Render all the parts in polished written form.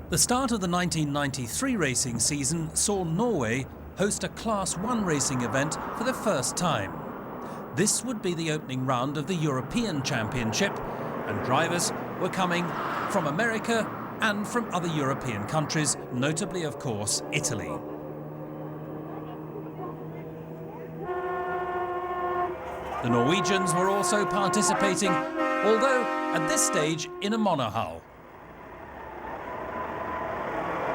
The start of the 1993 racing season saw Norway host a Class 1 racing event for the first time. This would be the opening round of the European Championship, and drivers were coming from America and from other European countries, notably, of course, Italy. The Norwegians were also participating, although at this stage in a monohull.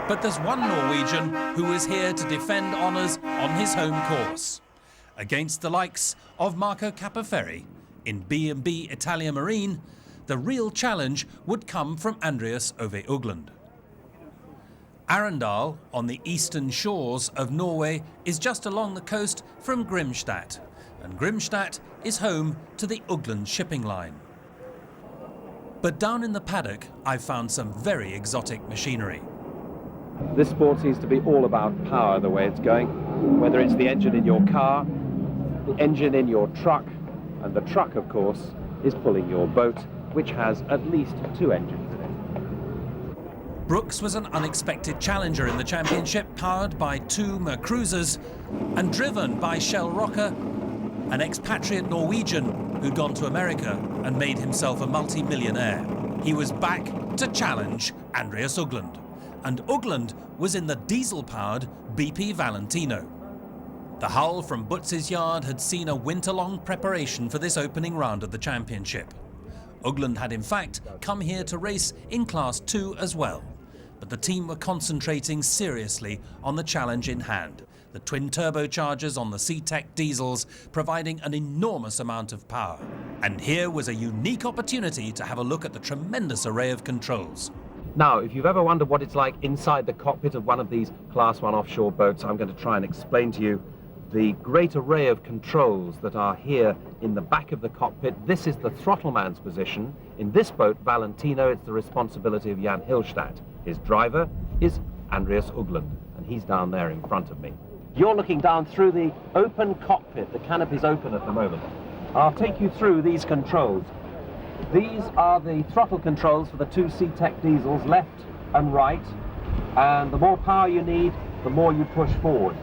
But there's one Norwegian who is here to defend honours on his home course. Against the likes of Marco Capoferri in B&B Italia Marine, the real challenge would come from Andreas Ove Ugland. Arendal, on the eastern shores of Norway, is just along the coast from Grimstad, and Grimstad is home to the Ugland shipping line. But down in the paddock, I've found some very exotic machinery. This sport seems to be all about power the way it's going, whether it's the engine in your car, the engine in your truck, and the truck, of course, is pulling your boat, which has at least 2 engines in it. Brooks was an unexpected challenger in the championship, powered by 2 Mercruisers and driven by Shell Rocker, an expatriate Norwegian who'd gone to America and made himself a multi-millionaire. He was back to challenge Andreas Ugland. And Ugland was in the diesel-powered BP Valentino. The hull from Butz's yard had seen a winter-long preparation for this opening round of the championship. Ugland had in fact come here to race in Class 2 as well, but the team were concentrating seriously on the challenge in hand, the twin turbochargers on the C-Tech diesels providing an enormous amount of power. And here was a unique opportunity to have a look at the tremendous array of controls. Now, if you've ever wondered what it's like inside the cockpit of one of these Class 1 offshore boats, I'm going to try and explain to you the great array of controls that are here in the back of the cockpit. This is the throttle man's position. In this boat, Valentino, it's the responsibility of Jan Hillstad. His driver is Andreas Ugland, and he's down there in front of me. You're looking down through the open cockpit. The canopy's open at the moment. I'll take you through these controls. These are the throttle controls for the 2 C-Tech diesels, left and right, and the more power you need, the more you push forward.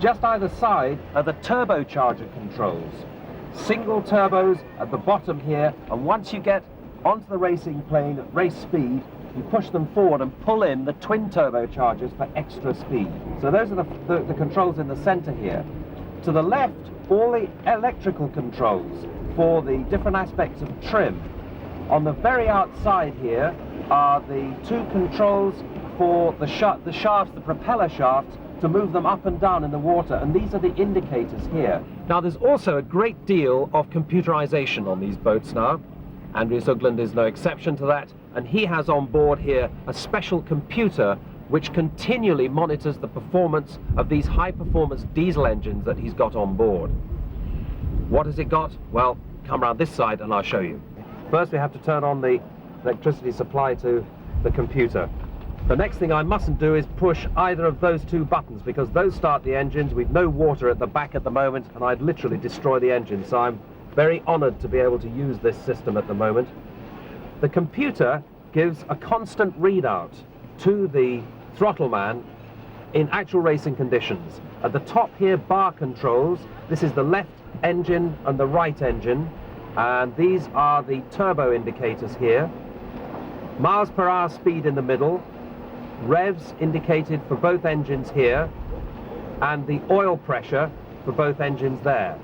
Just either side are the turbocharger controls. Single turbos at the bottom here, and once you get onto the racing plane at race speed, you push them forward and pull in the twin turbochargers for extra speed. So those are the controls in the center here. To the left, all the electrical controls for the different aspects of trim. On the very outside here are the 2 controls for the shafts, the propeller shafts, to move them up and down in the water, and these are the indicators here. Now, there's also a great deal of computerization on these boats now. Andreas Ugland is no exception to that, and he has on board here a special computer which continually monitors the performance of these high-performance diesel engines that he's got on board. What has it got? Well, come around this side and I'll show you. First, we have to turn on the electricity supply to the computer. The next thing I mustn't do is push either of those 2 buttons, because those start the engines. We've no water at the back at the moment, and I'd literally destroy the engine, so I'm very honored to be able to use this system at the moment. The computer gives a constant readout to the throttle man in actual racing conditions. At the top here, bar controls. This is the left engine and the right engine, and these are the turbo indicators here. Miles per hour speed in the middle, revs indicated for both engines here, and the oil pressure for both engines there.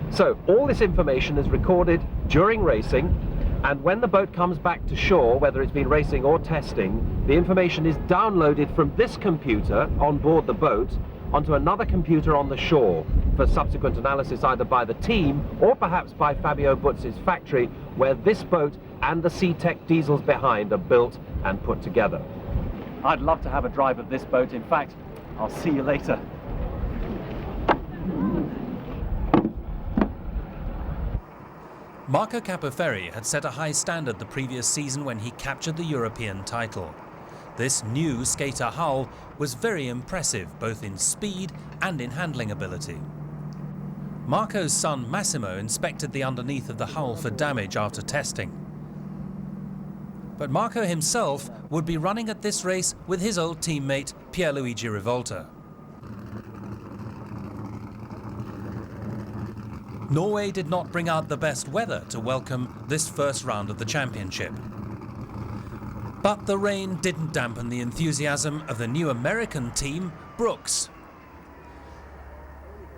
So all this information is recorded during racing, and when the boat comes back to shore, whether it's been racing or testing, the information is downloaded from this computer on board the boat onto another computer on the shore for subsequent analysis either by the team or perhaps by Fabio Butz's factory, where this boat and the C-Tech diesels behind are built and put together. I'd love to have a drive of this boat. In fact, I'll see you later. Marco Capoferri had set a high standard the previous season when he captured the European title. This new skater hull was very impressive, both in speed and in handling ability. Marco's son Massimo inspected the underneath of the hull for damage after testing. But Marco himself would be running at this race with his old teammate Pierluigi Rivolta. Norway did not bring out the best weather to welcome this first round of the championship. But the rain didn't dampen the enthusiasm of the new American team, Brooks.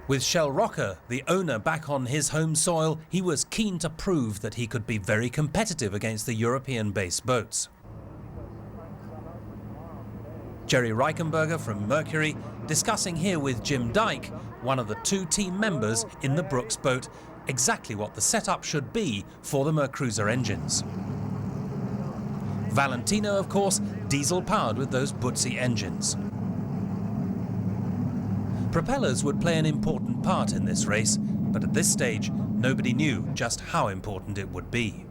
With Shell Rocker, the owner, back on his home soil, he was keen to prove that he could be very competitive against the European-based boats. Jerry Reichenberger from Mercury discussing here with Jim Dyke, one of the two team members in the Brooks boat, exactly what the setup should be for the Mercruiser engines. Valentino, of course, diesel-powered with those Butzi engines. Propellers would play an important part in this race, but at this stage, nobody knew just how important it would be.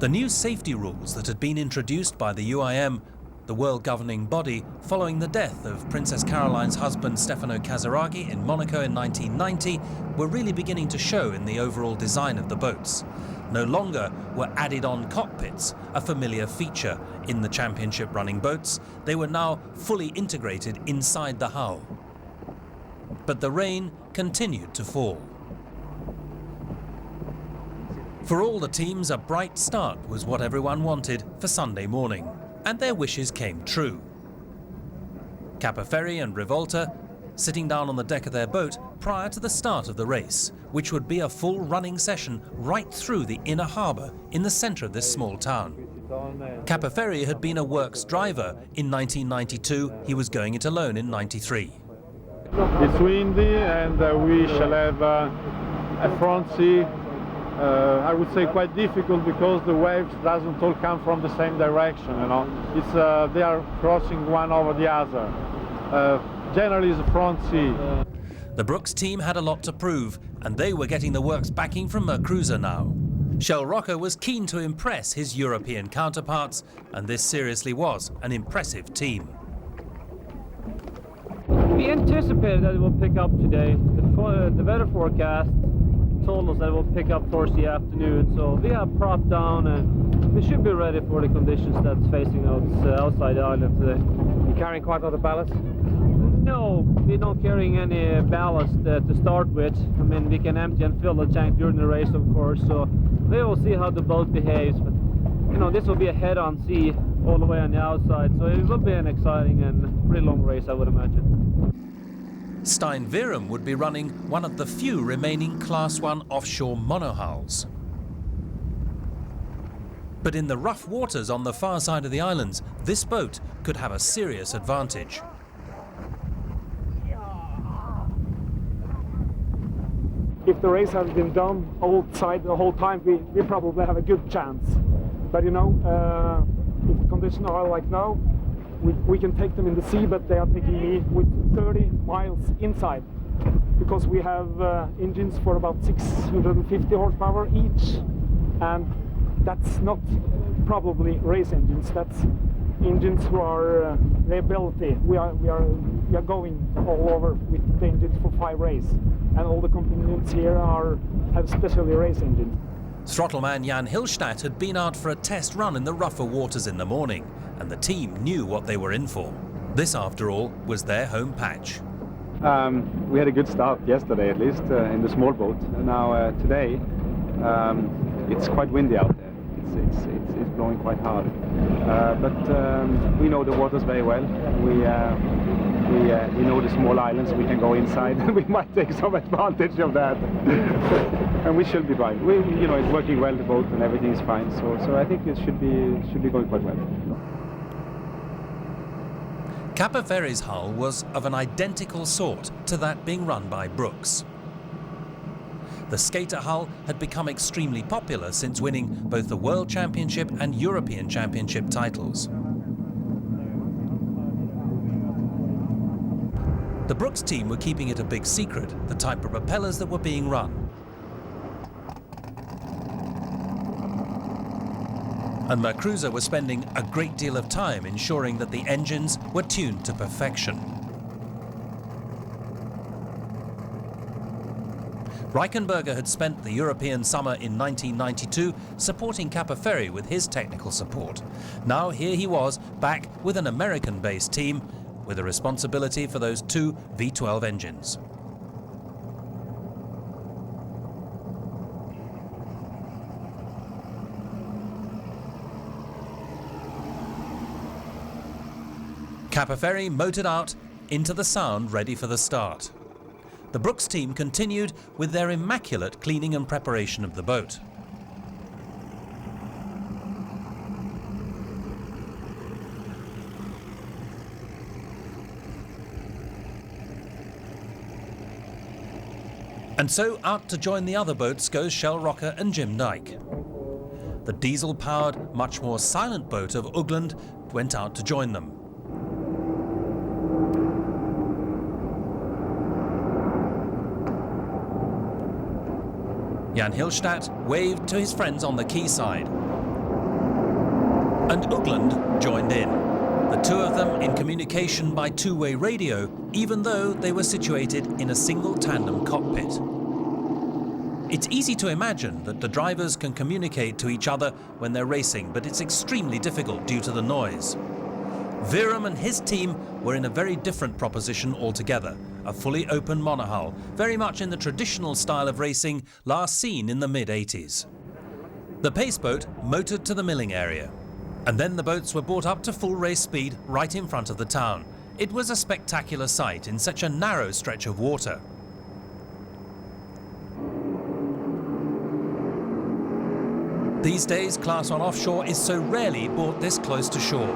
The new safety rules that had been introduced by the UIM, the world governing body, following the death of Princess Caroline's husband Stefano Casaraghi in Monaco in 1990, were really beginning to show in the overall design of the boats. No longer were added-on cockpits a familiar feature in the championship running boats. They were now fully integrated inside the hull. But the rain continued to fall. For all the teams, a bright start was what everyone wanted for Sunday morning, and their wishes came true. Capoferri and Rivolta sitting down on the deck of their boat prior to the start of the race, which would be a full running session right through the inner harbour in the centre of this small town. Capoferri had been a works driver in 1992. He was going it alone in 93. It's windy and we shall have a front sea. I would say quite difficult because the waves doesn't all come from the same direction, you know. It's they are crossing one over the other. Generally it's a front sea. The Brooks team had a lot to prove, and they were getting the works backing from Mercruiser now. Shell Rocker was keen to impress his European counterparts, and this seriously was an impressive team. We anticipated that it will pick up today. The weather forecast told us that it will pick up towards the afternoon, so we have propped down and we should be ready for the conditions that's facing us outside the island today. You're carrying quite a lot of ballast? No, we're not carrying any ballast to start with. I mean, we can empty and fill the tank during the race, of course, so we will see how the boat behaves. But, you know, this will be a head-on sea all the way on the outside, so it will be an exciting and really long race, I would imagine. Stein Virum would be running one of the few remaining Class 1 offshore monohulls. But in the rough waters on the far side of the islands, this boat could have a serious advantage. If the race has been done outside the whole time, we probably have a good chance. But you know, if the conditions are like now, we can take them in the sea, but they are taking me with 30 miles inside, because we have engines for about 650 horsepower each, and that's not probably race engines. That's engines who are reliability. We are going all over with the engines for 5 races, and all the components here have specially race engines. Throttleman Jan Hilstadt had been out for a test run in the rougher waters in the morning, and the team knew what they were in for. This, after all, was their home patch. We had a good start yesterday, at least, in the small boat. And now today, it's quite windy out there. It's blowing quite hard. But we know the waters very well. We know the small islands. We can go inside. We might take some advantage of that. And we should be fine. You know, it's working well, the boat, and everything is fine. So I think it should be going quite well. Capoferri's hull was of an identical sort to that being run by Brooks. The skater hull had become extremely popular since winning both the World Championship and European Championship titles. The Brooks team were keeping it a big secret, the type of propellers that were being run. And Mercruiser was spending a great deal of time ensuring that the engines were tuned to perfection. Reichenberger had spent the European summer in 1992 supporting Capoferri with his technical support. Now here he was, back with an American-based team, with a responsibility for those two V12 engines. Capoferri motored out into the Sound, ready for the start. The Brooks team continued with their immaculate cleaning and preparation of the boat. And so out to join the other boats goes Shell Rocker and Jim Dyke. The diesel-powered, much more silent boat of Ugland went out to join them. Jan Hillstadt waved to his friends on the quayside. And Ugland joined in, the two of them in communication by two-way radio, even though they were situated in a single tandem cockpit. It's easy to imagine that the drivers can communicate to each other when they're racing, but it's extremely difficult due to the noise. Virum and his team were in a very different proposition altogether. A fully open monohull, very much in the traditional style of racing last seen in the mid-80s. The pace boat motored to the milling area, and then the boats were brought up to full race speed right in front of the town. It was a spectacular sight in such a narrow stretch of water. These days, Class 1 Offshore is so rarely brought this close to shore.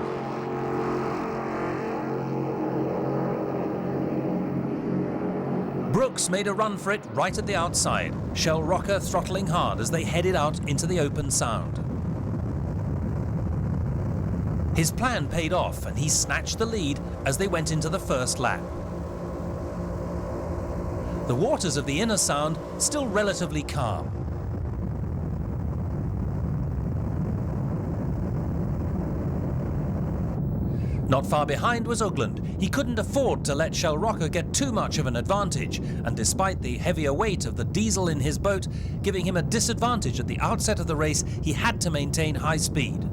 Brooks made a run for it right at the outside, Shell Rocker throttling hard as they headed out into the open Sound. His plan paid off and he snatched the lead as they went into the first lap. The waters of the inner Sound still relatively calm. Not far behind was Ugland. He couldn't afford to let Shell Rocker get too much of an advantage, and despite the heavier weight of the diesel in his boat giving him a disadvantage at the outset of the race, he had to maintain high speed.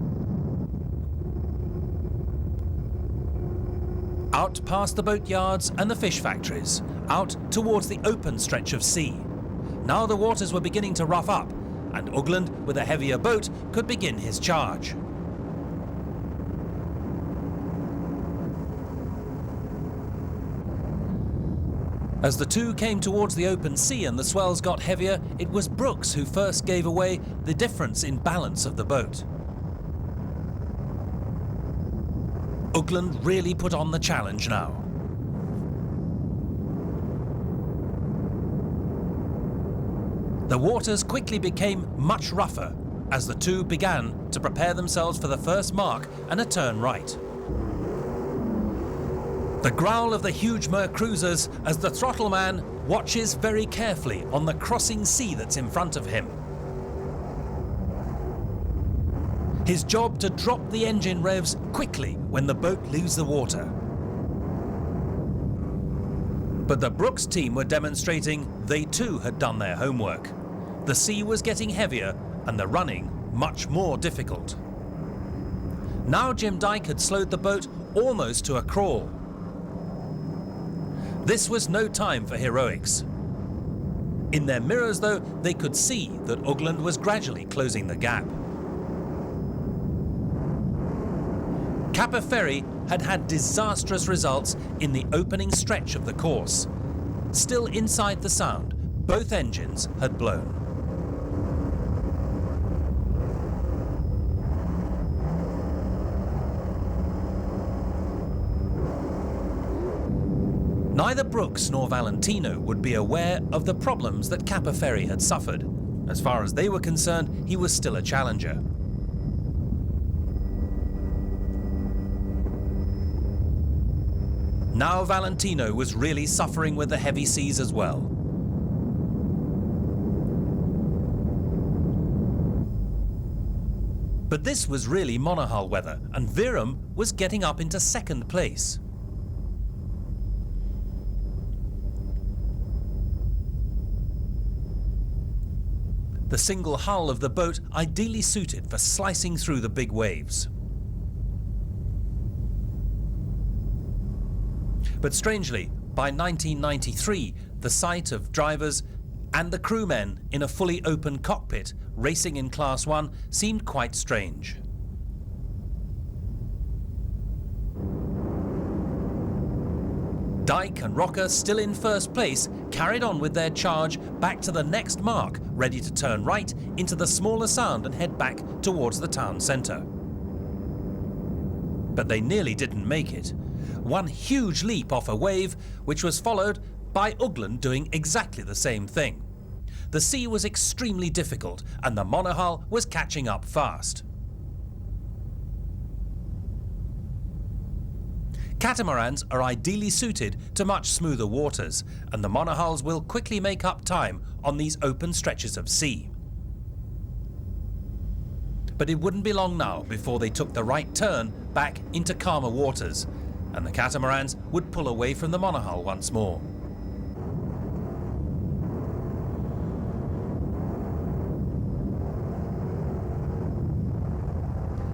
Out past the boatyards and the fish factories, out towards the open stretch of sea. Now the waters were beginning to rough up, and Ugland, with a heavier boat, could begin his charge. As the two came towards the open sea and the swells got heavier, it was Brooks who first gave away the difference in balance of the boat. Ugland really put on the challenge now. The waters quickly became much rougher as the two began to prepare themselves for the first mark and a turn right. The growl of the huge mercruisers as the throttle man watches very carefully on the crossing sea that's in front of him. His job to drop the engine revs quickly when the boat leaves the water. But the Brooks team were demonstrating they too had done their homework. The sea was getting heavier and the running much more difficult. Now Jim Dyke had slowed the boat almost to a crawl. This was no time for heroics. In their mirrors, though, they could see that Ugland was gradually closing the gap. Capoferri had had disastrous results in the opening stretch of the course. Still inside the Sound, both engines had blown. Neither Brooks nor Valentino would be aware of the problems that Capoferri had suffered. As far as they were concerned, he was still a challenger. Now Valentino was really suffering with the heavy seas as well. But this was really monohull weather, and Virum was getting up into second place. the single hull of the boat ideally suited for slicing through the big waves. But strangely, by 1993, the sight of drivers and the crewmen in a fully open cockpit racing in Class 1 seemed quite strange. Dyke and Rocker, still in first place, carried on with their charge back to the next mark, ready to turn right into the smaller sound and head back towards the town centre. But they nearly didn't make it. One huge leap off a wave, which was followed by Ugland doing exactly the same thing. The sea was extremely difficult and the monohull was catching up fast. Catamarans are ideally suited to much smoother waters, and the monohulls will quickly make up time on these open stretches of sea. But it wouldn't be long now before they took the right turn back into calmer waters, and the catamarans would pull away from the monohull once more.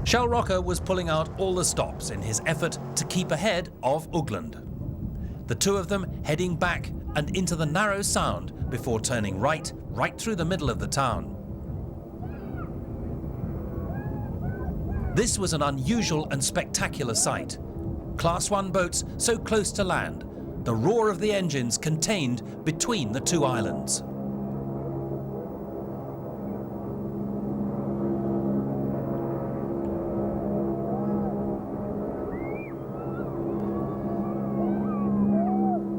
Shell Rocker was pulling out all the stops in his effort to keep ahead of Ugland. The two of them heading back and into the narrow sound before turning right through the middle of the town. This was an unusual and spectacular sight. Class 1 boats so close to land, the roar of the engines contained between the two islands.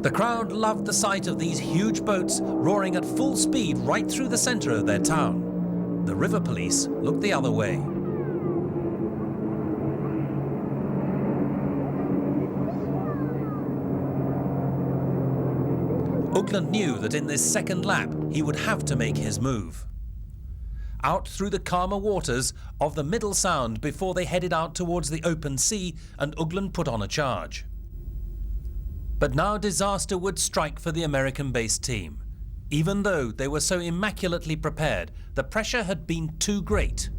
The crowd loved the sight of these huge boats roaring at full speed right through the centre of their town. The river police looked the other way. Ugland knew that in this second lap he would have to make his move. Out through the calmer waters of the middle sound before they headed out towards the open sea, and Ugland put on a charge. But now disaster would strike for the American-based team. Even though they were so immaculately prepared, the pressure had been too great.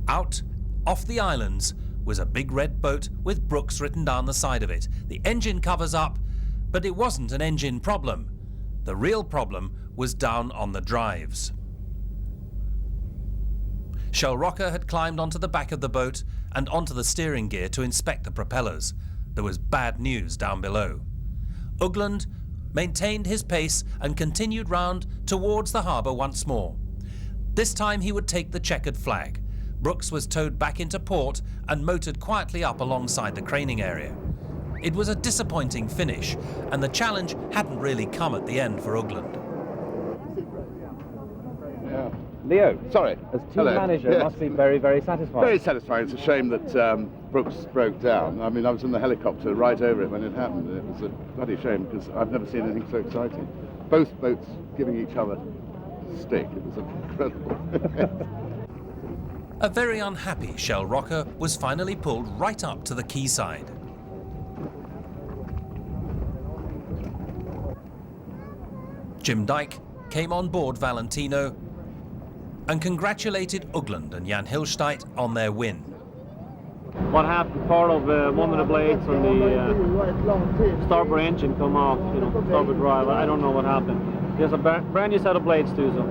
Out, off the islands, was a big red boat with Brooks written down the side of it. The engine covers up, but it wasn't an engine problem. The real problem was down on the drives. Shell Rocker had climbed onto the back of the boat and onto the steering gear to inspect the propellers. There was bad news down below. Ugland maintained his pace and continued round towards the harbour once more. This time he would take the checkered flag. Brooks was towed back into port and motored quietly up alongside the craning area. It was a disappointing finish, and the challenge hadn't really come at the end for Ugland. Yeah. Leo, Sorry. as team Hello. manager, Yes. must be very, very satisfying. Very satisfying. It's a shame that Brooks broke down. I mean, I was in the helicopter right over it when it happened. It was a bloody shame because I've never seen anything so exciting. Both boats giving each other stick. It was incredible. A very unhappy Shell Rocker was finally pulled right up to the quayside. Jim Dyke came on board Valentino and congratulated Ugland and Jan Hilsteit on their win. What happened, part of one of the blades on the starboard engine come off, starboard drive. I don't know what happened. There's a brand new set of blades too, so.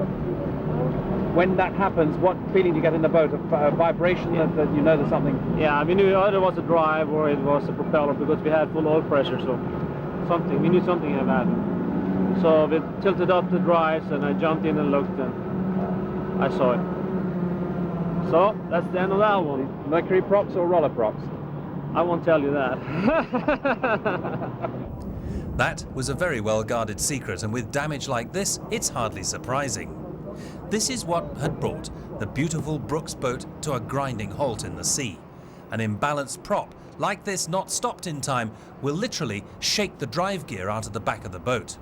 When that happens, what feeling do you get in the boat? A vibration that you know there's something? Yeah, we knew either it was a drive or it was a propeller because we had full oil pressure, so we knew something had happened. So we tilted up the drives and I jumped in and looked and I saw it. So that's the end of that one. Mercury props or roller props? I won't tell you that. That was a very well-guarded secret, and with damage like this, it's hardly surprising. This is what had brought the beautiful Brooks boat to a grinding halt in the sea. An imbalanced prop like this, not stopped in time, will literally shake the drive gear out of the back of the boat.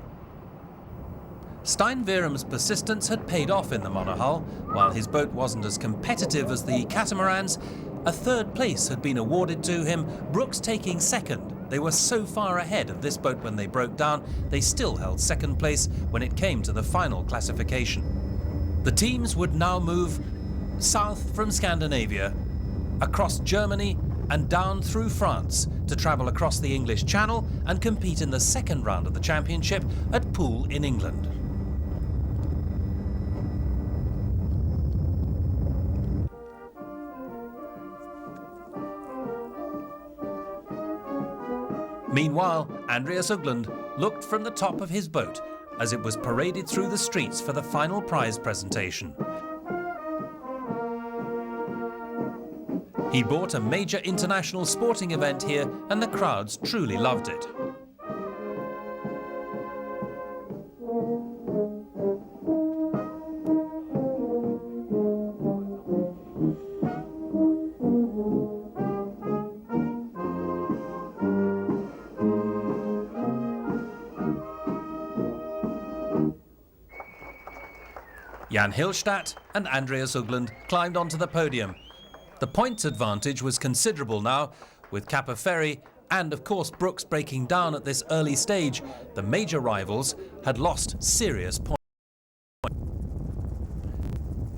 Stein Veerum's persistence had paid off in the monohull. While his boat wasn't as competitive as the catamarans, a third place had been awarded to him, Brooks taking second. They were so far ahead of this boat when they broke down, they still held second place when it came to the final classification. The teams would now move south from Scandinavia, across Germany and down through France to travel across the English Channel and compete in the second round of the championship at Poole in England. Meanwhile, Andreas Uggland looked from the top of his boat as it was paraded through the streets for the final prize presentation. He bought a major international sporting event here, and the crowds truly loved it. Jan Hillstadt and Andreas Uggland climbed onto the podium. The points advantage was considerable now, with Kappa Ferry and of course Brooks breaking down at this early stage. The major rivals had lost serious points.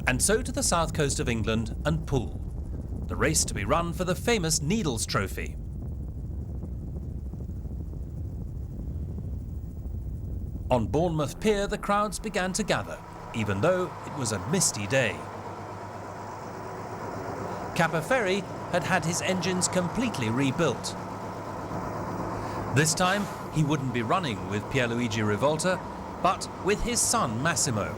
And so to the south coast of England and Poole, the race to be run for the famous Needles Trophy. On Bournemouth Pier, the crowds began to gather, even though it was a misty day. Kappa Ferry had had his engines completely rebuilt. This time, he wouldn't be running with Pierluigi Rivolta, but with his son Massimo.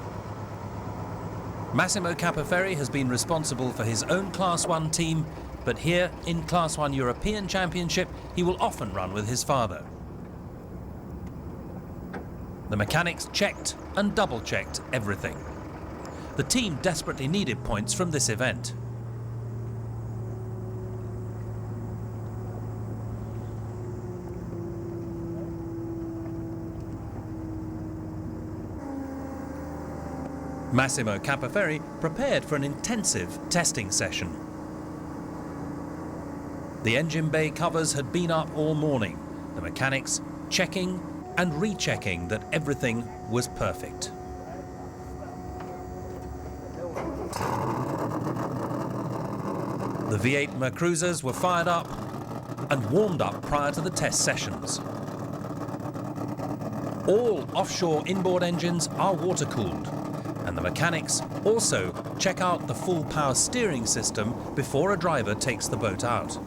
Massimo Kappa Ferry has been responsible for his own Class 1 team, but here in Class 1 European Championship, he will often run with his father. The mechanics checked and double-checked everything. The team desperately needed points from this event. Massimo Kappa Ferry prepared for an intensive testing session. The engine bay covers had been up all morning, the mechanics checking and rechecking that everything was perfect. The V8 Mercruzers were fired up and warmed up prior to the test sessions. All offshore inboard engines are water-cooled, and the mechanics also check out the full power steering system before a driver takes the boat out.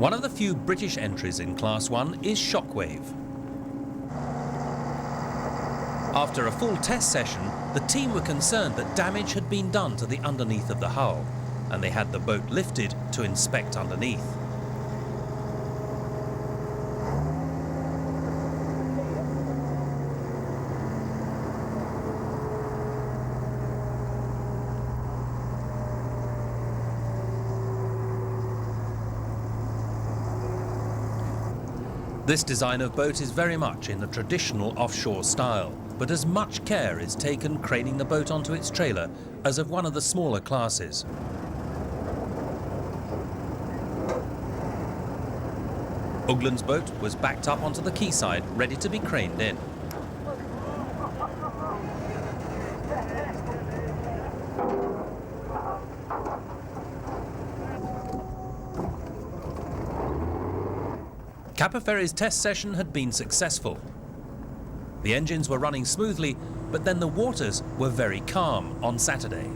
One of the few British entries in Class 1 is Shockwave. After a full test session, the team were concerned that damage had been done to the underneath of the hull, and they had the boat lifted to inspect underneath. This design of boat is very much in the traditional offshore style, but as much care is taken craning the boat onto its trailer as of one of the smaller classes. Uggland's boat was backed up onto the quayside, ready to be craned in. Kappa Ferry's test session had been successful. The engines were running smoothly, but then the waters were very calm on Saturday.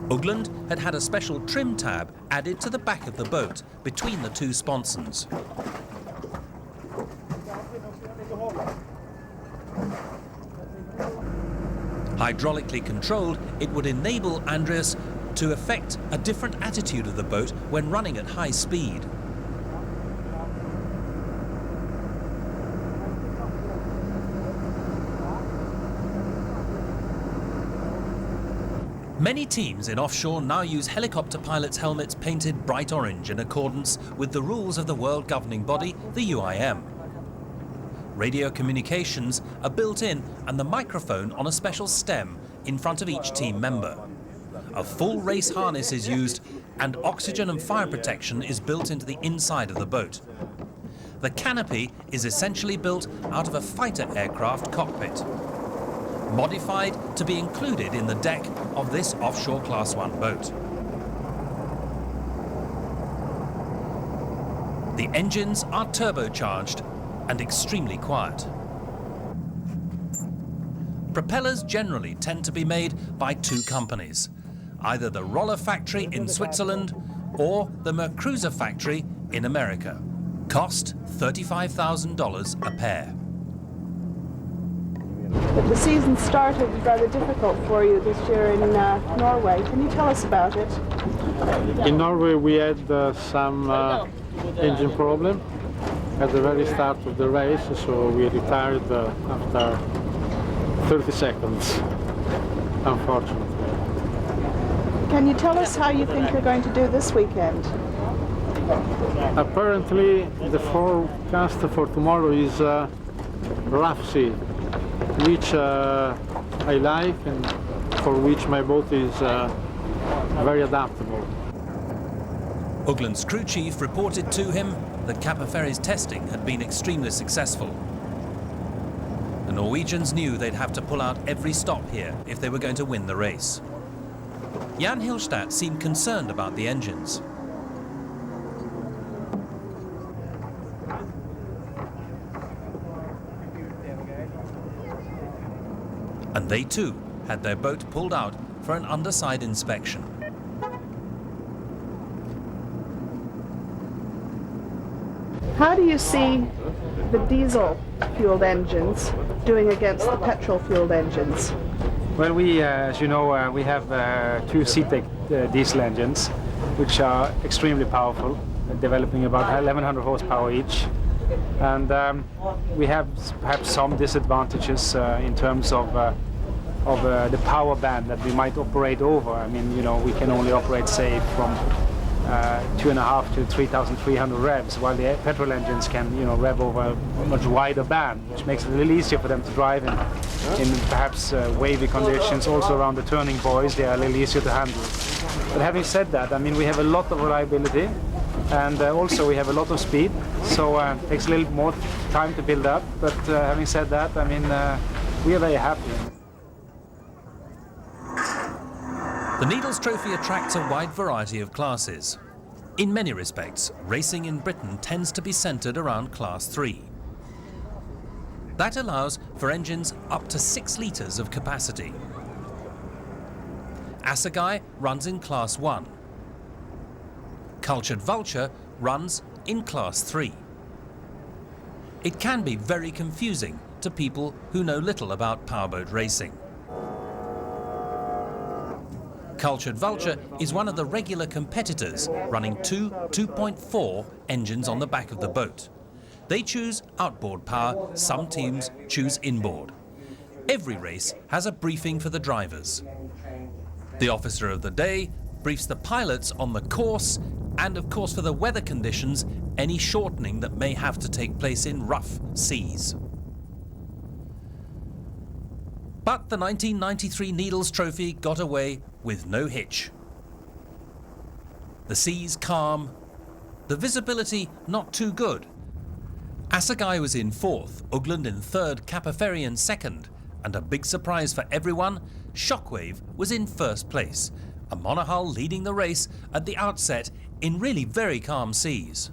Uggland had had a special trim tab added to the back of the boat between the two sponsons. Hydraulically controlled, it would enable Andreas to effect a different attitude of the boat when running at high speed. Many teams in offshore now use helicopter pilots' helmets painted bright orange in accordance with the rules of the world governing body, the UIM. Radio communications are built in and the microphone on a special stem in front of each team member. A full race harness is used and oxygen and fire protection is built into the inside of the boat. The canopy is essentially built out of a fighter aircraft cockpit, modified to be included in the deck of this Offshore Class 1 boat. The engines are turbocharged and extremely quiet. Propellers generally tend to be made by two companies, either the Roller factory in Switzerland or the Mercruiser factory in America. Cost $35,000 a pair. But the season started rather difficult for you this year in Norway. Can you tell us about it? In Norway we had some engine problem at the very start of the race, so we retired after 30 seconds, unfortunately. Can you tell us how you think you're going to do this weekend? Apparently the forecast for tomorrow is rough sea, which I like and for which my boat is very adaptable. Ugland's crew chief reported to him that Capeferri's testing had been extremely successful. The Norwegians knew they'd have to pull out every stop here if they were going to win the race. Jan Hilstadt seemed concerned about the engines. And they too had their boat pulled out for an underside inspection. How do you see the diesel-fueled engines doing against the petrol-fueled engines? Well, we, as you know, we have two CTEC diesel engines, which are extremely powerful, developing about 1100 horsepower each. And we have perhaps some disadvantages in terms of the power band that we might operate over. I mean, you know, we can only operate, say, from 2.5 to 3,300 revs, while the petrol engines can, you know, rev over a much wider band, which makes it a little easier for them to drive in perhaps wavy conditions. Also around the turning buoys, they are a little easier to handle. But having said that, I mean, we have a lot of reliability, and also we have a lot of speed, so it takes a little more time to build up. But having said that, I mean, we are very happy. The Needles Trophy attracts a wide variety of classes. In many respects, racing in Britain tends to be centred around Class 3. That allows for engines up to 6 litres of capacity. Assegai runs in Class 1. Cultured Vulture runs in Class 3. It can be very confusing to people who know little about powerboat racing. Cultured Vulture is one of the regular competitors, running two 2.4 engines on the back of the boat. They choose outboard power, some teams choose inboard. Every race has a briefing for the drivers. The officer of the day briefs the pilots on the course and, of course, for the weather conditions, any shortening that may have to take place in rough seas. But the 1993 Needles Trophy got away with no hitch. The seas calm, the visibility not too good. Assegai was in 4th, Ugland in 3rd, Capeferri in 2nd, and a big surprise for everyone, Shockwave was in 1st place, a monohull leading the race at the outset in really very calm seas.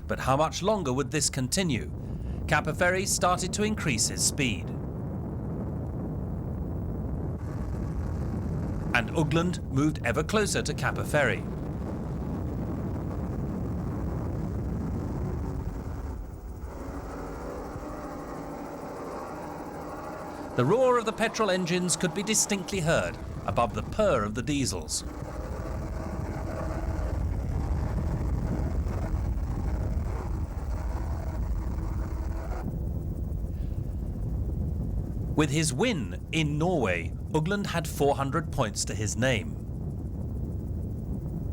But how much longer would this continue? Capeferri started to increase his speed. And Ugland moved ever closer to Capeferri. The roar of the petrol engines could be distinctly heard above the purr of the diesels. With his win in Norway, Ugland had 400 points to his name.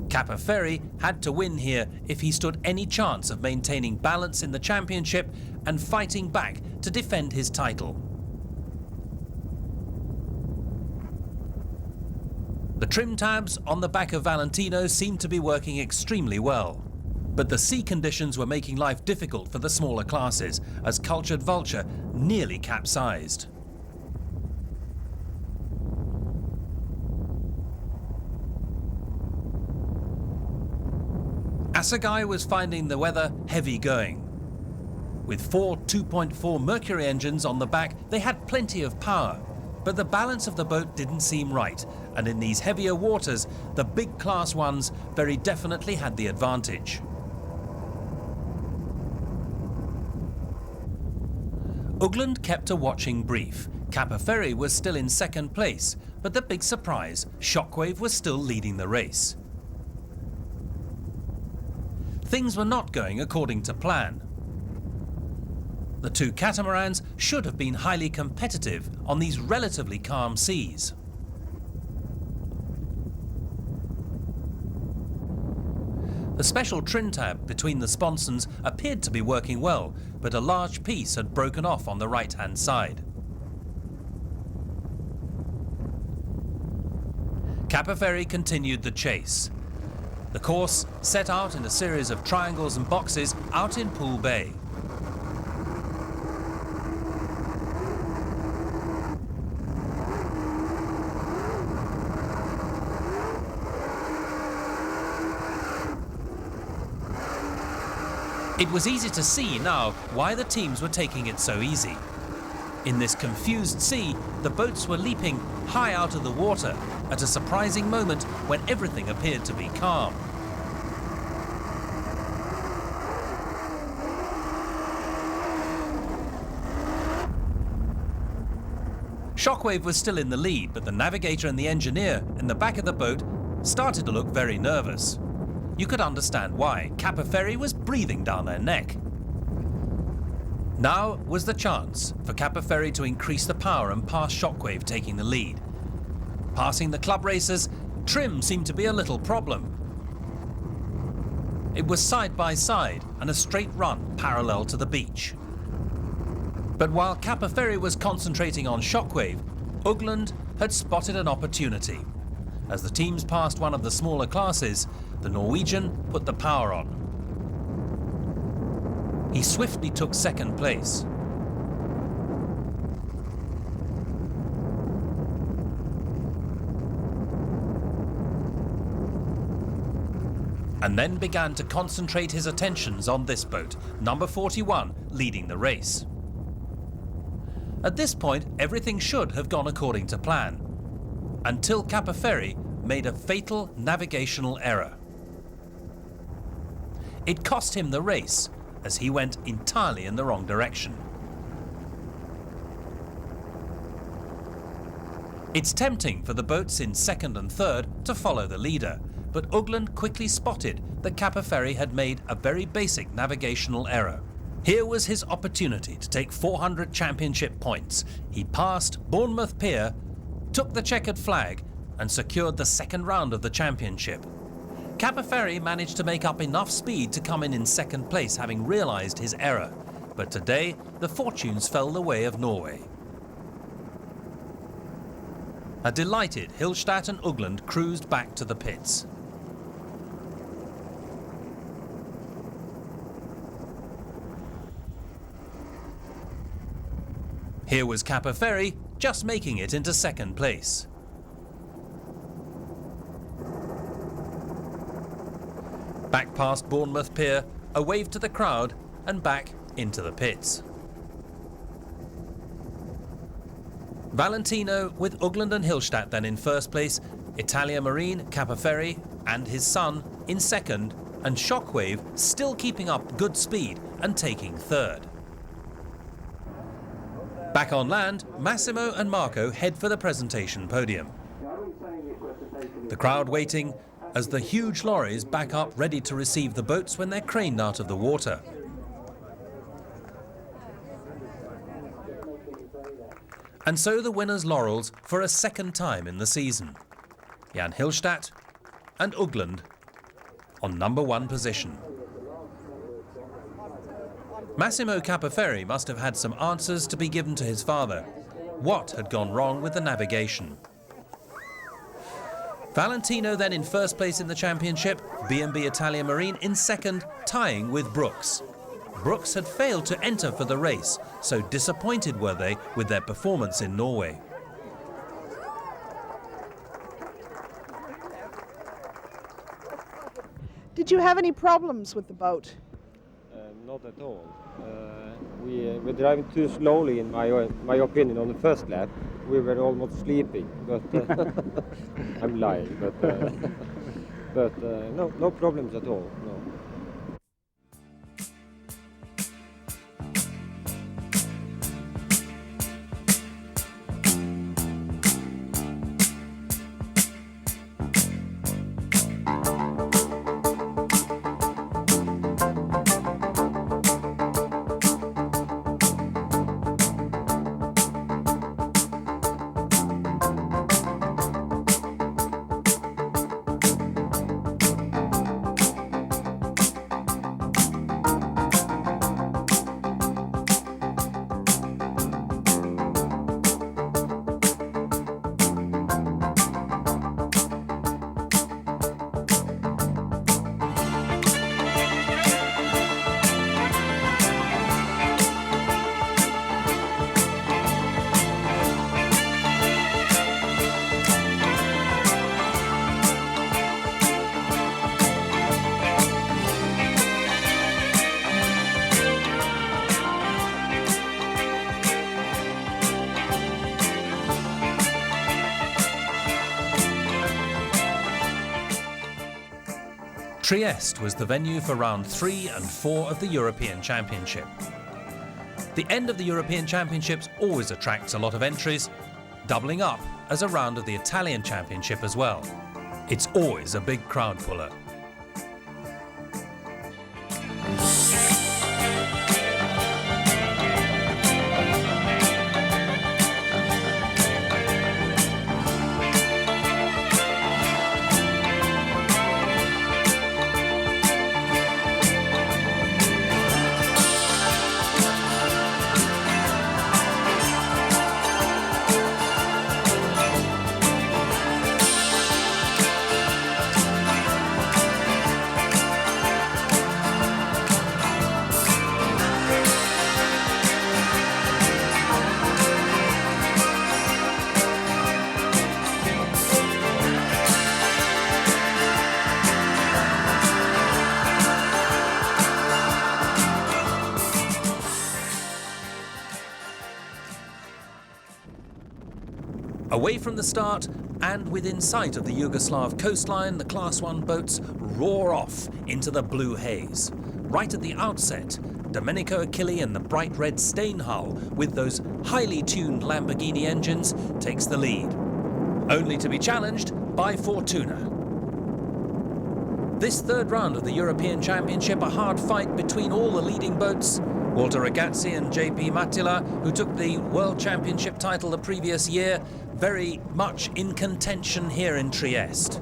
Capeferri had to win here if he stood any chance of maintaining balance in the championship and fighting back to defend his title. The trim tabs on the back of Valentino seemed to be working extremely well. But the sea conditions were making life difficult for the smaller classes as Cultured Vulture nearly capsized. Assegai was finding the weather heavy going. With 4 2.4 Mercury engines on the back, they had plenty of power. But the balance of the boat didn't seem right, and in these heavier waters, the big Class 1s very definitely had the advantage. Ugland kept a watching brief. Kappa Ferry was still in second place, but the big surprise, Shockwave was still leading the race. Things were not going according to plan. The two catamarans should have been highly competitive on these relatively calm seas. The special trim tab between the sponsons appeared to be working well, but a large piece had broken off on the right-hand side. Kappa Ferry continued the chase. The course set out in a series of triangles and boxes out in Poole Bay. It was easy to see now why the teams were taking it so easy. In this confused sea, the boats were leaping high out of the water at a surprising moment when everything appeared to be calm. Shockwave was still in the lead, but the navigator and the engineer in the back of the boat started to look very nervous. You could understand why. Kappa Ferry was breathing down their neck. Now was the chance for Kappa Ferry to increase the power and pass Shockwave, taking the lead. Passing the club racers, trim seemed to be a little problem. It was side by side and a straight run parallel to the beach. But while Kappa Ferry was concentrating on Shockwave, Ugland had spotted an opportunity. As the teams passed one of the smaller classes, the Norwegian put the power on. He swiftly took second place. And then began to concentrate his attentions on this boat, number 41, leading the race. At this point, everything should have gone according to plan, until Kappa Ferry made a fatal navigational error. It cost him the race, as he went entirely in the wrong direction. It's tempting for the boats in second and third to follow the leader, but Ugland quickly spotted that Kappa Ferry had made a very basic navigational error. Here was his opportunity to take 400 championship points. He passed Bournemouth Pier, took the checkered flag, and secured the second round of the championship. Kappa Ferry managed to make up enough speed to come in second place, having realized his error. But today, the fortunes fell the way of Norway. A delighted Hillstatt and Ugland cruised back to the pits. Here was Kappa Ferry, just making it into second place. Back past Bournemouth Pier, a wave to the crowd, and back into the pits. Valentino with Ugland and Hillstatt then in first place, Italia Marine, Kappa Ferry and his son in second, and Shockwave still keeping up good speed and taking third. Back on land, Massimo and Marco head for the presentation podium. The crowd waiting as the huge lorries back up ready to receive the boats when they're craned out of the water. And so the winners' laurels for a second time in the season. Jan Hillstatt and Ugland on number 1 position. Massimo Kappa Ferry must have had some answers to be given to his father. What had gone wrong with the navigation? Valentino then in first place in the championship, B&B Italia Marine in second, tying with Brooks. Brooks had failed to enter for the race, so disappointed were they with their performance in Norway. Did you have any problems with the boat? Not at all. We were driving too slowly, in my opinion, on the first lap. We were almost sleeping, but I'm lying. But no problems at all. No. Trieste was the venue for round 3 and 4 of the European Championship. The end of the European Championships always attracts a lot of entries, doubling up as a round of the Italian Championship as well. It's always a big crowd puller. Away from the start and within sight of the Yugoslav coastline, the Class 1 boats roar off into the blue haze. Right at the outset, Domenico Achilli and the bright red Stain hull with those highly tuned Lamborghini engines takes the lead, only to be challenged by Fortuna. This third round of the European Championship, a hard fight between all the leading boats. Walter Ragazzi and JP Mattila, who took the World Championship title the previous year, very much in contention here in Trieste.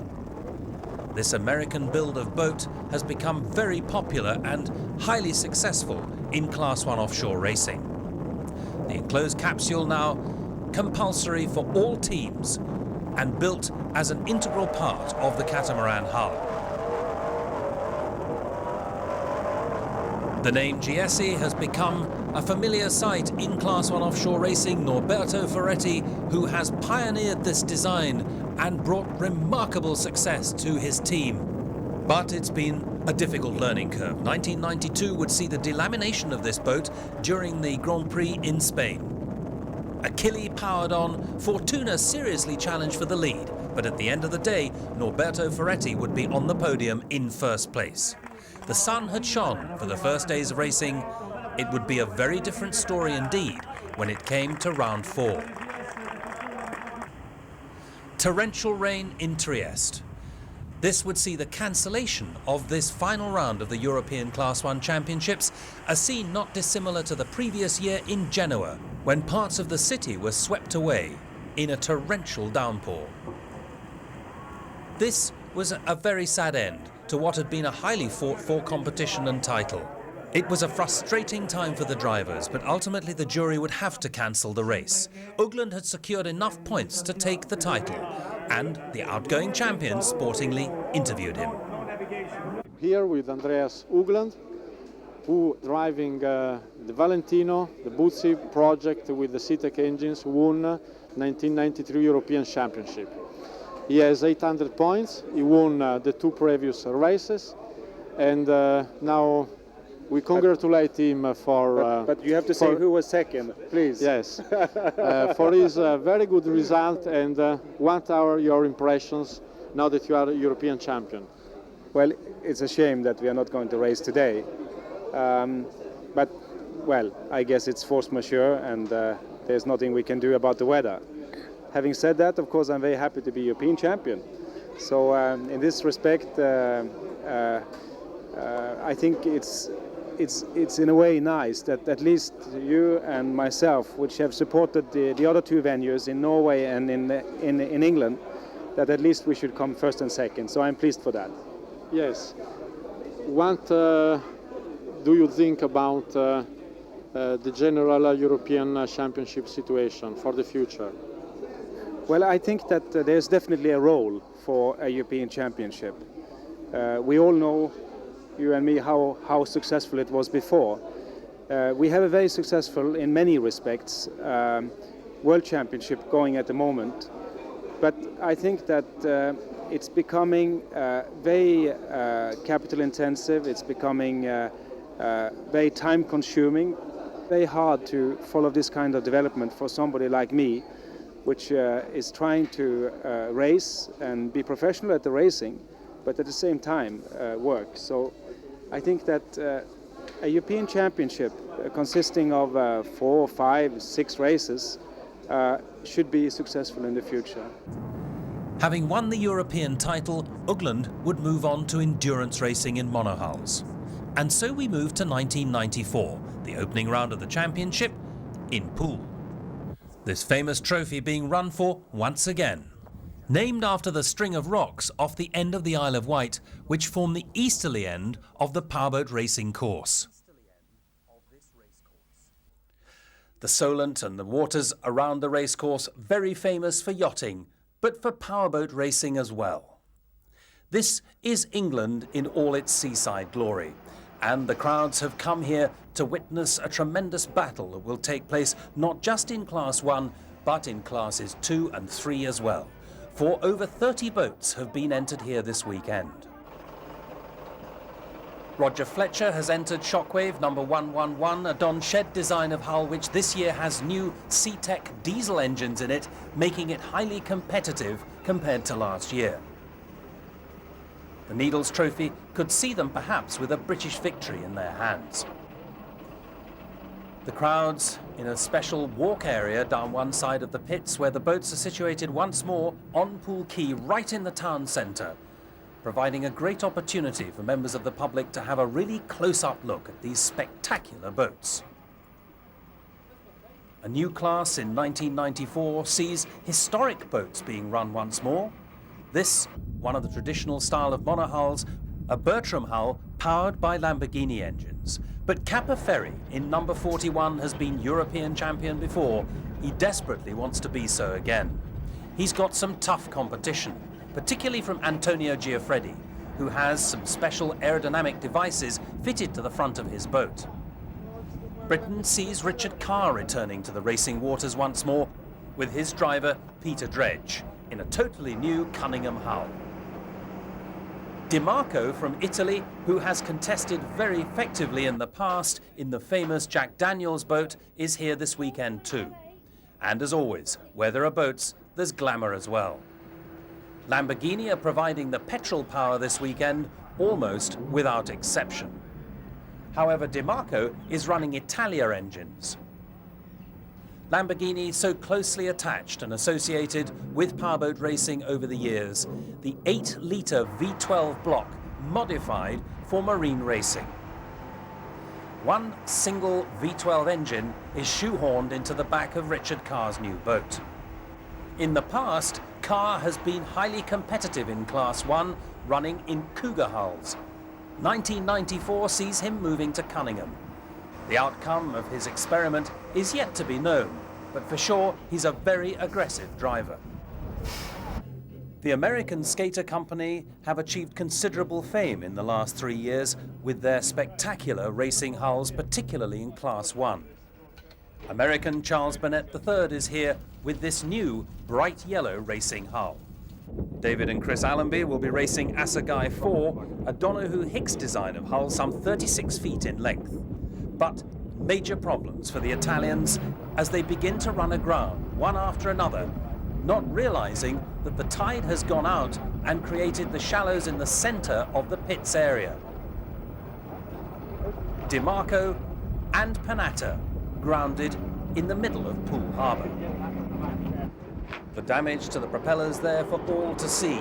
This American build of boat has become very popular and highly successful in Class 1 offshore racing. The enclosed capsule now compulsory for all teams and built as an integral part of the catamaran hull. The name Giesi has become a familiar sight in Class 1 offshore racing. Norberto Ferretti, who has pioneered this design and brought remarkable success to his team. But it's been a difficult learning curve. 1992 would see the delamination of this boat during the Grand Prix in Spain. Achilli powered on, Fortuna seriously challenged for the lead, but at the end of the day, Norberto Ferretti would be on the podium in first place. The sun had shone for the first days of racing. It would be a very different story indeed when it came to round 4. Torrential rain in Trieste. This would see the cancellation of this final round of the European Class 1 Championships, a scene not dissimilar to the previous year in Genoa, when parts of the city were swept away in a torrential downpour. This was a very sad end to what had been a highly fought-for competition and title. It was a frustrating time for the drivers, but ultimately the jury would have to cancel the race. Ugland had secured enough points to take the title, And the outgoing champion sportingly interviewed him. Here with Andreas Ugland, who driving the Valentino, the Buzzi project with the CTEC engines, won 1993 European Championship. He has 800 points, he won the 2 previous races, and now we congratulate him for... But you have to say who was second, please. Yes, for his very good result, and what are your impressions now that you are a European champion? Well, it's a shame that we are not going to race today. But, well, I guess it's force majeure, and there's nothing we can do about the weather. Having said that, of course, I'm very happy to be European champion. So in this respect, I think it's in a way nice that at least you and myself, which have supported the other 2 venues in Norway and in England, that at least we should come first and second. So I'm pleased for that. Yes. What do you think about the general European Championship situation for the future? Well, I think that there's definitely a role for a European Championship. We all know, you and me, how successful it was before. We have a very successful, in many respects, World Championship going at the moment. But I think that it's becoming very capital intensive, it's becoming very time consuming, very hard to follow this kind of development for somebody like me, which is trying to race and be professional at the racing, but at the same time work. So I think that a European Championship consisting of 4, 5, 6 races should be successful in the future. Having won the European title, Ugland would move on to endurance racing in monohulls. And so we move to 1994, the opening round of the championship in Poole. This famous trophy being run for once again. Named after the string of rocks off the end of the Isle of Wight, which form the easterly end of the Powerboat Racing course. The Solent and the waters around the racecourse very famous for yachting, but for powerboat racing as well. This is England in all its seaside glory, and the crowds have come here to witness a tremendous battle that will take place not just in Class 1, but in Classes 2 and 3 as well. For over 30 boats have been entered here this weekend. Roger Fletcher has entered Shockwave number 111, a Don Shed design of hull which this year has new CTEC diesel engines in it, making it highly competitive compared to last year. The Needles Trophy could see them perhaps with a British victory in their hands. The crowds in a special walk area down one side of the pits where the boats are situated once more on Poole Quay right in the town centre, providing a great opportunity for members of the public to have a really close-up look at these spectacular boats. A new class in 1994 sees historic boats being run once more. This, one of the traditional style of monohulls, a Bertram hull powered by Lamborghini engines. But Kappa Ferry in number 41 has been European champion before. He desperately wants to be so again. He's got some tough competition, particularly from Antonio Giuffredi, who has some special aerodynamic devices fitted to the front of his boat. Britain sees Richard Carr returning to the racing waters once more with his driver Peter Dredge in a totally new Cunningham hull. Di Marco from Italy, who has contested very effectively in the past in the famous Jack Daniels boat, is here this weekend too. And as always, where there are boats, there's glamour as well. Lamborghini are providing the petrol power this weekend, almost without exception. However, Di Marco is running Italia engines. Lamborghini so closely attached and associated with powerboat racing over the years, the 8-litre V12 block modified for marine racing. One single V12 engine is shoehorned into the back of Richard Carr's new boat. In the past, Carr has been highly competitive in Class 1, running in Cougar hulls. 1994 sees him moving to Cunningham. The outcome of his experiment is yet to be known, but for sure he's a very aggressive driver. The American Skater Company have achieved considerable fame in the last 3 years with their spectacular racing hulls, particularly in Class 1. American Charles Burnett III is here with this new bright yellow racing hull. David and Chris Allenby will be racing Assegai 4, a Donoghue Hicks design of hull some 36 feet in length. But major problems for the Italians as they begin to run aground, one after another, not realizing that the tide has gone out and created the shallows in the center of the pits area. DiMarco and Panatta grounded in the middle of Poole Harbour. The damage to the propellers there for all to see.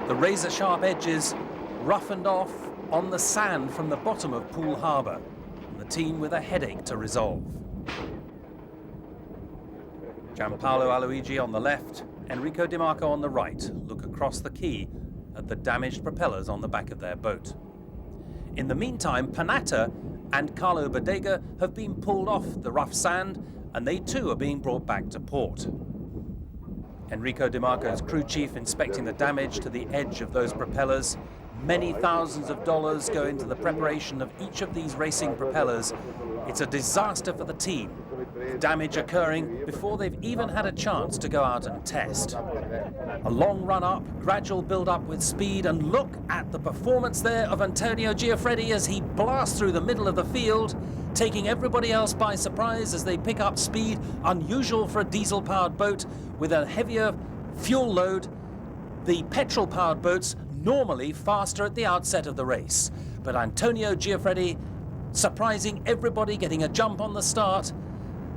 The razor-sharp edges roughened off on the sand from the bottom of Poole Harbour, and the team with a headache to resolve. Gianpaolo Aloigi on the left, Enrico DiMarco on the right look across the quay at the damaged propellers on the back of their boat. In the meantime, Panatta and Carlo Bodega have been pulled off the rough sand, and they too are being brought back to port. Enrico DiMarco's crew chief inspecting the damage to the edge of those propellers. Many thousands of dollars go into the preparation of each of these racing propellers. It's a disaster for the team, damage occurring before they've even had a chance to go out and test. A long run up, gradual build up with speed, and look at the performance there of Antonio Giuffredi as he blasts through the middle of the field, taking everybody else by surprise as they pick up speed, unusual for a diesel-powered boat with a heavier fuel load. The petrol-powered boats normally faster at the outset of the race, but Antonio Giuffredi surprising everybody, getting a jump on the start.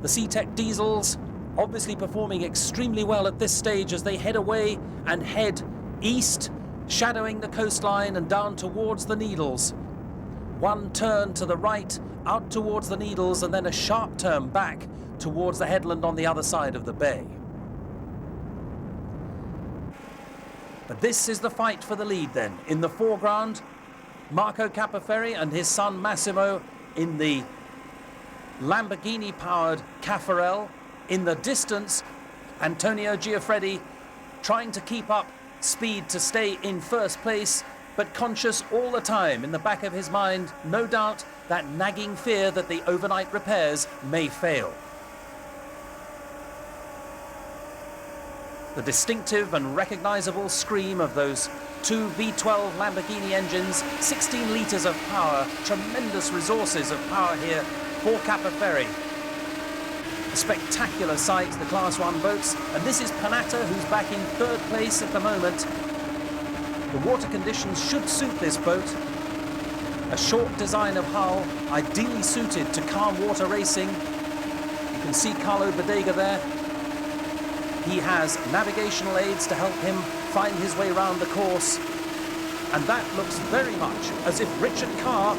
The SeaTech diesels obviously performing extremely well at this stage as they head away and head east, shadowing the coastline and down towards the Needles. One turn to the right, out towards the Needles, and then a sharp turn back towards the headland on the other side of the bay. But this is the fight for the lead then. In the foreground, Marco Capaferri and his son Massimo in the Lamborghini-powered Caffarel. In the distance, Antonio Giuffredi trying to keep up speed to stay in first place, but conscious all the time in the back of his mind, no doubt, that nagging fear that the overnight repairs may fail. The distinctive and recognizable scream of those two V12 Lamborghini engines, 16 litres of power, tremendous resources of power here for Capaferri. A spectacular sight, the Class 1 boats, and this is Panatta, who's back in third place at the moment. The water conditions should suit this boat. A short design of hull, ideally suited to calm water racing. You can see Carlo Bodega there. He has navigational aids to help him find his way around the course. And that looks very much as if Richard Carr's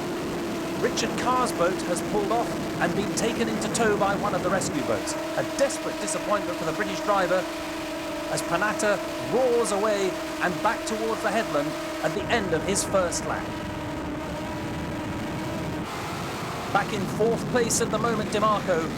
boat has pulled off and been taken into tow by one of the rescue boats. A desperate disappointment for the British driver as Panatta roars away and back towards the headland at the end of his first lap. Back in fourth place at the moment, DiMarco.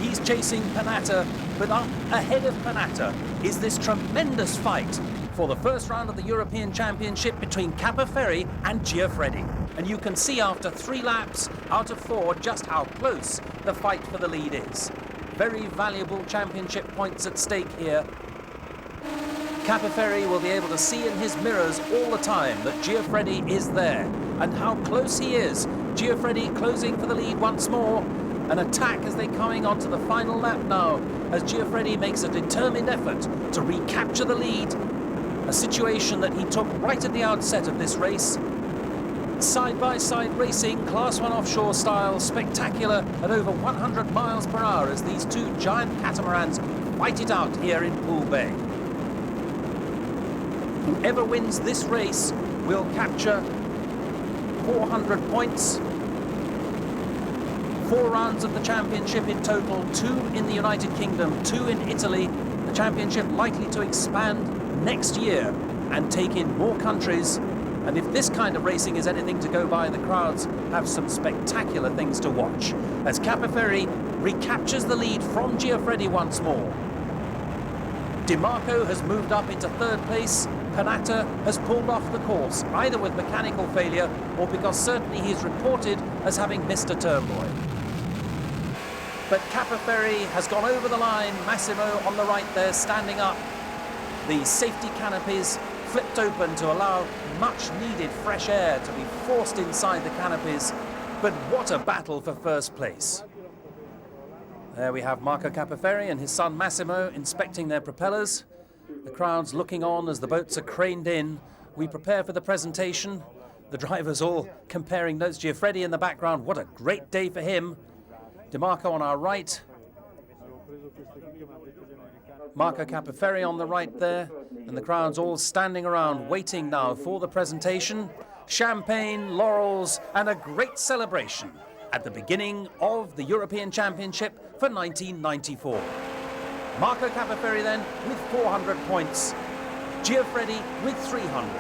He's chasing Panatta, but up ahead of Panatta is this tremendous fight for the first round of the European Championship between Capaferri and Giuffredi. And you can see after 3 laps out of 4 just how close the fight for the lead is. Very valuable championship points at stake here. Capaferri will be able to see in his mirrors all the time that Giuffredi is there and how close he is. Giuffredi closing for the lead once more. An attack as they're coming onto the final lap now as Giuffredi makes a determined effort to recapture the lead. A situation that he took right at the outset of this race. Side-by-side racing, Class 1 offshore style, spectacular at over 100 miles per hour as these two giant catamarans fight it out here in Poole Bay. Whoever wins this race will capture 400 points. 4 rounds of the championship in total, 2 in the United Kingdom, 2 in Italy. The championship likely to expand next year and take in more countries. And if this kind of racing is anything to go by, the crowds have some spectacular things to watch as Capaferri recaptures the lead from Giuffredi once more. DiMarco has moved up into third place. Commentator has pulled off the course, either with mechanical failure or because certainly he's reported as having missed a turmoil. But Capoferri has gone over the line. Massimo on the right there, standing up. The safety canopies flipped open to allow much needed fresh air to be forced inside the canopies. But what a battle for first place. There we have Marco Capoferri and his son Massimo inspecting their propellers. The crowd's looking on as the boats are craned in. We prepare for the presentation. The drivers all comparing notes. Giuffredi in the background. What a great day for him. DiMarco on our right. Marco Capoferri on the right there. And the crowd's all standing around waiting now for the presentation. Champagne, laurels, and a great celebration at the beginning of the European Championship for 1994. Marco Capoferri then with 400 points. Giuffredi with 300.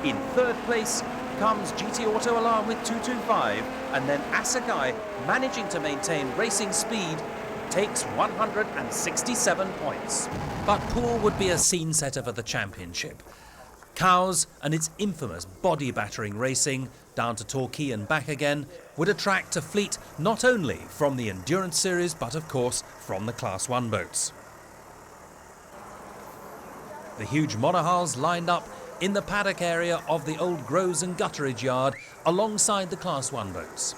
In third place comes GT Auto Alarm with 225, and then Asagai, managing to maintain racing speed, takes 167 points. But Poole would be a scene setter for the championship. Cowes and its infamous body battering racing down to Torquay and back again would attract a fleet not only from the Endurance Series but of course from the Class 1 boats. The huge monohulls lined up in the paddock area of the old Groves and Gutteridge yard alongside the Class 1 boats.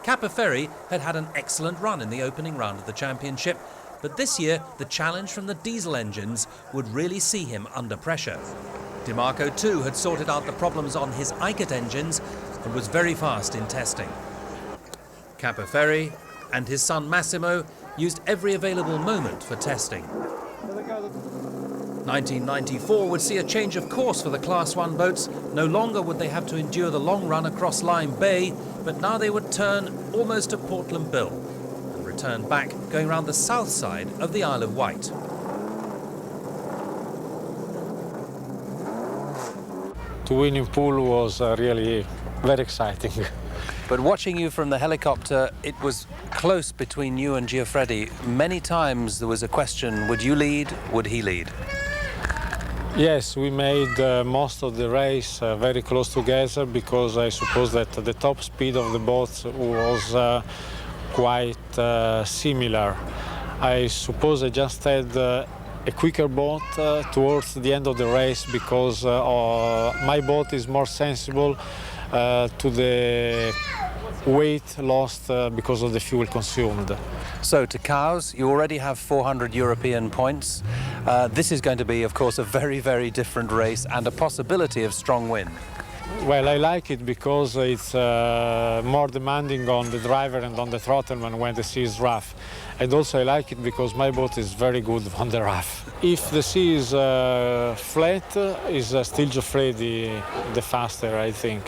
Capoferri had had an excellent run in the opening round of the championship, but this year the challenge from the diesel engines would really see him under pressure. DiMarco too had sorted out the problems on his Eichert engines and was very fast in testing. Capoferri and his son Massimo used every available moment for testing. 1994 would see a change of course for the Class 1 boats. No longer would they have to endure the long run across Lyme Bay, but now they would turn almost to Portland Bill and return back going around the south side of the Isle of Wight. To win in Poole was really very exciting. But watching you from the helicopter, it was close between you and Giuffredi. Many times there was a question, would you lead, would he lead? Yes, we made most of the race very close together because I suppose that the top speed of the boats was quite similar. I suppose I just had a quicker boat towards the end of the race because my boat is more sensible to the weight lost because of the fuel consumed. So to Cowes, you already have 400 European points. This is going to be, of course, a very, very different race and a possibility of strong wind. Well, I like it because it's more demanding on the driver and on the throttle when the sea is rough. And also I like it because my boat is very good on the rough. If the sea is flat, is still Giuffredi the faster, I think.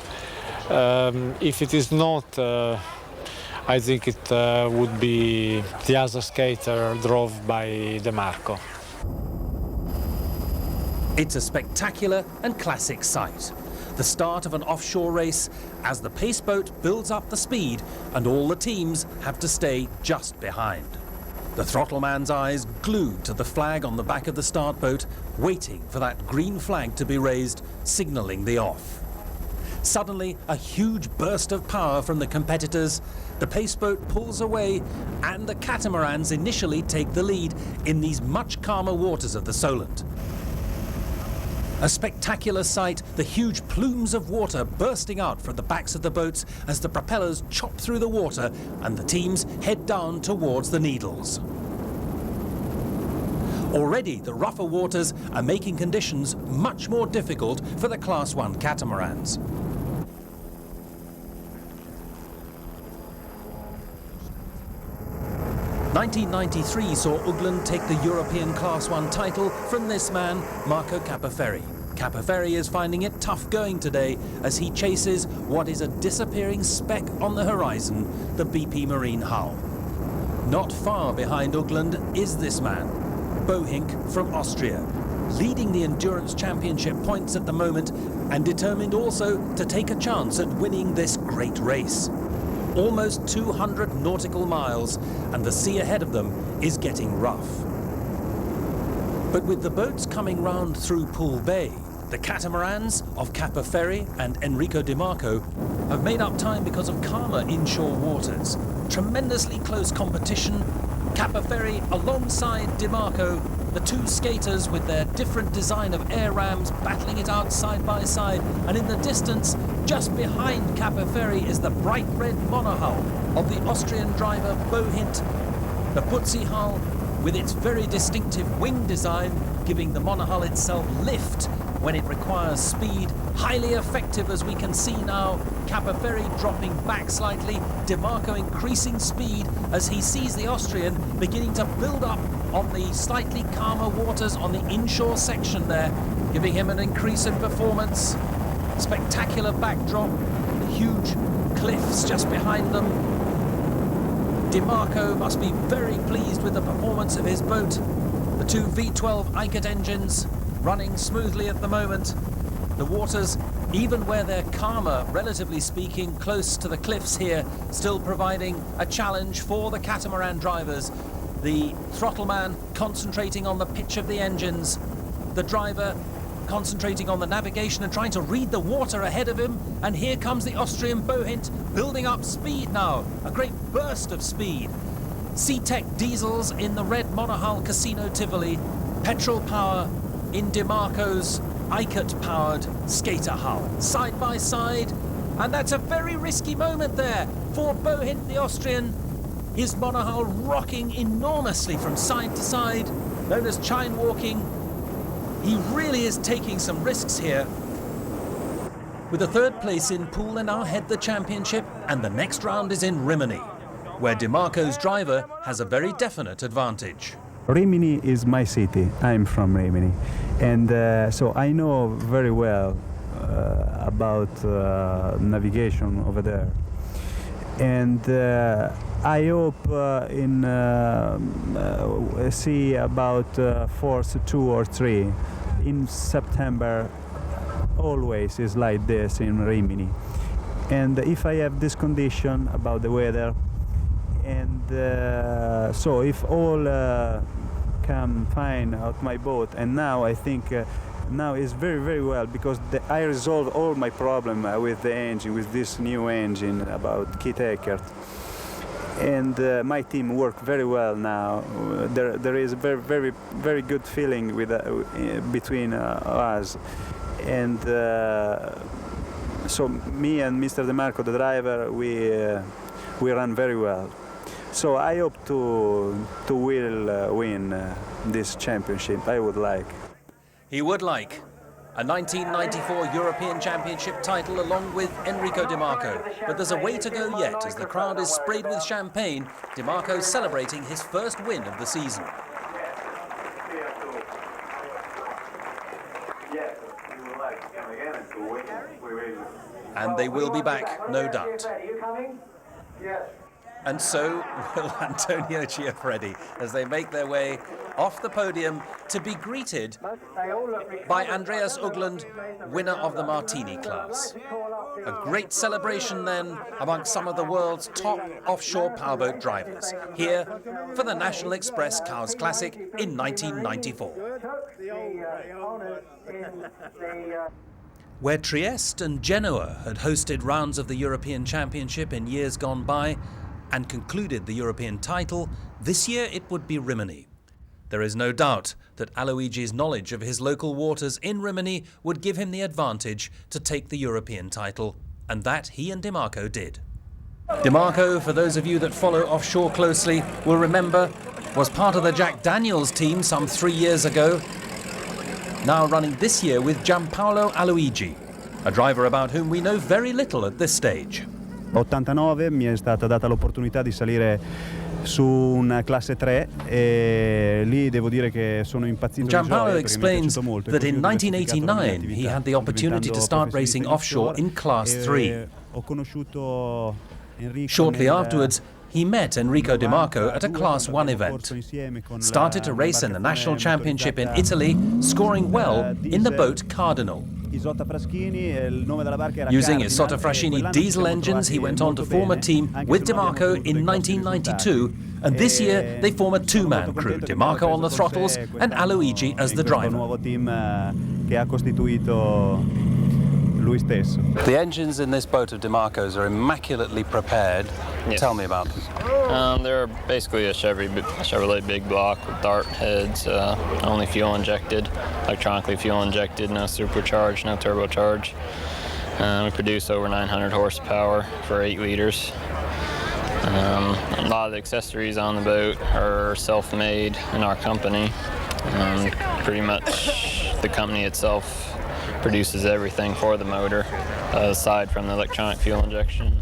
If it is not, I think it would be the other skater drove by DiMarco. It's a spectacular and classic sight. The start of an offshore race as the pace boat builds up the speed and all the teams have to stay just behind. The throttle man's eyes glued to the flag on the back of the start boat, waiting for that green flag to be raised, signalling the off. Suddenly, a huge burst of power from the competitors. The pace boat pulls away and the catamarans initially take the lead in these much calmer waters of the Solent. A spectacular sight, the huge plumes of water bursting out from the backs of the boats as the propellers chop through the water and the teams head down towards the Needles. Already, the rougher waters are making conditions much more difficult for the Class 1 catamarans. (1993) saw Ugland take the European Class 1 title from this man, Marco Capoferri. Capoferri is finding it tough going today as he chases what is a disappearing speck on the horizon, the BP Marine hull. Not far behind Ugland is this man, Bohink from Austria, leading the Endurance Championship points at the moment and determined also to take a chance at winning this great race. almost 200 nautical miles, and the sea ahead of them is getting rough. But with the boats coming round through Poole Bay, the catamarans of Capoferri and Enrico Di Marco have made up time because of calmer inshore waters. Tremendously close competition. Capoferri alongside Di Marco, the two skaters with their different design of air rams battling it out side by side. And in the distance, just behind Capoferri, is the bright red monohull of the Austrian driver Bohint. The Putzi hull, with its very distinctive wing design, giving the monohull itself lift when it requires speed. Highly effective, as we can see now. Capoferri dropping back slightly, Di Marco increasing speed as he sees the Austrian beginning to build up on the slightly calmer waters on the inshore section there, giving him an increase in performance. Spectacular backdrop, the huge cliffs just behind them. Di Marco must be very pleased with the performance of his boat. The two V12 Eichert engines running smoothly at the moment. The waters, even where they're calmer, relatively speaking, close to the cliffs here, still providing a challenge for the catamaran drivers. The throttle man concentrating on the pitch of the engines, the driver concentrating on the navigation and trying to read the water ahead of him. And here comes the Austrian Bohint, building up speed now, a great burst of speed. Sea-Tech diesels in the red monohull Casino Tivoli, petrol power in Di Marco's Eichert-powered skater hull, side by side. And that's a very risky moment there for Bohint, the Austrian. His monohull rocking enormously from side to side, known as chine walking. He really is taking some risks here. With the third place in Poole, they now head the championship, and the next round is in Rimini, where Di Marco's driver has a very definite advantage. Rimini is my city. I'm from Rimini, and so I know very well about navigation over there. And I hope see about force 2 or 3 in September. Always is like this in Rimini, and if I have this condition about the weather, and so if all come fine out my boat, and now I think now is very well, because I resolve all my problem with the engine, with this new engine about Kit Eckert, and my team work very well now. There is a very good feeling with between us, and so me and Mr. Di Marco, the driver, we run very well. So I hope to will win this championship. I would like. He would like a 1994 European Championship title along with Enrico Di Marco. But there's a way to go yet as the crowd is sprayed with champagne. Di Marco celebrating his first win of the season. And they will be back, no doubt. And so will Antonio Chiaffredi as they make their way off the podium to be greeted by Andreas Ugland, winner of the Martini class. A great celebration then amongst some of the world's top offshore powerboat drivers, here for the National Express Cowes Classic in 1994. Where Trieste and Genoa had hosted rounds of the European Championship in years gone by and concluded the European title, this year it would be Rimini. There is no doubt that Aloigi's knowledge of his local waters in Rimini would give him the advantage to take the European title, and that he and Di Marco did. Di Marco, for those of you that follow offshore closely, will remember, was part of the Jack Daniels team some 3 years ago, now running this year with Giampaolo Aloigi, a driver about whom we know very little at this stage. 89 mi è stata data l'opportunità di salire su una classe 3 e lì devo dire che sono impazzito di gioia. Giampaolo explains that in 1989 he had the opportunity to start racing offshore in class 3. Shortly afterwards, he met Enrico Di Marco at a Class 1 event, started to race in the National Championship in Italy, scoring well in the boat Cardinal. Using his Sottafraschini diesel engines, he went on to form a team with DeMarco in 1992, and this year they form a two-man crew, DeMarco on the throttles and Aloigi as the driver. The engines in this boat of DeMarco's are immaculately prepared. Yes. Tell me about them. They're basically a Chevrolet big block with dart heads, only fuel injected, electronically fuel injected, no supercharge, no turbocharge. We produce over 900 horsepower for 8 liters. A lot of the accessories on the boat are self-made in our company. Pretty much the company itself produces everything for the motor, aside from the electronic fuel injection.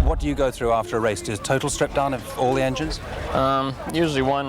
What do you go through after a race? Does total strip down of all the engines? Usually one